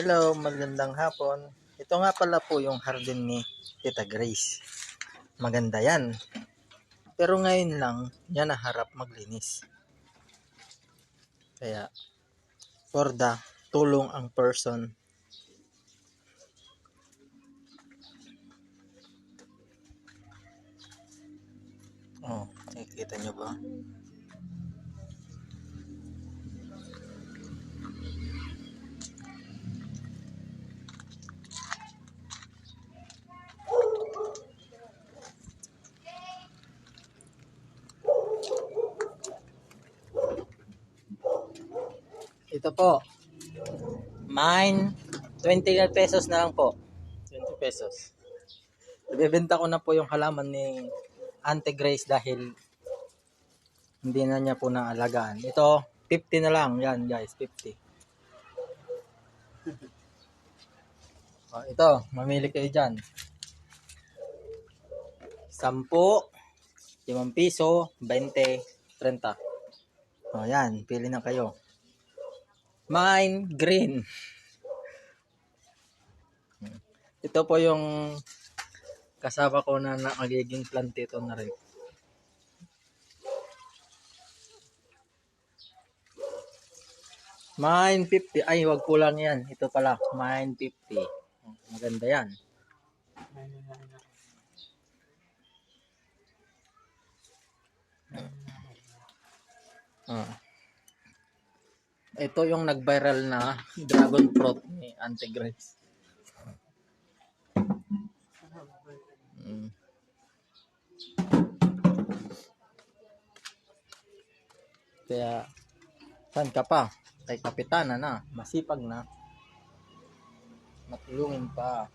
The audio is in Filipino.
Hello, magandang hapon. Ito nga pala po yung hardin ni Tita Grace. Maganda yan. Pero ngayon lang, niya naharap maglinis. Kaya, for the tulong ang person. Oh, nakikita nyo ba? Ito po. Mine, 20 pesos na lang po. 20 pesos. Ibebenta ko na po yung halaman ni Auntie Grace dahil hindi na niya po naalagaan. Ito, 50 na lang. Yan guys, 50. Oh, ito, mamili kayo dyan. 10, 5 piso, 20, 30. O yan, pili na kayo. Mine, green. Ito po yung kasama ko na magiging plantito na rin. Mine 50. Ay, wag kulang yan. Ito pala, mine 50. Maganda yan. Ito yung nag-viral na dragon fruit ni Auntie Grace. Kaya, saan ka pa? Kay kapitana na, masipag na, matulungin pa.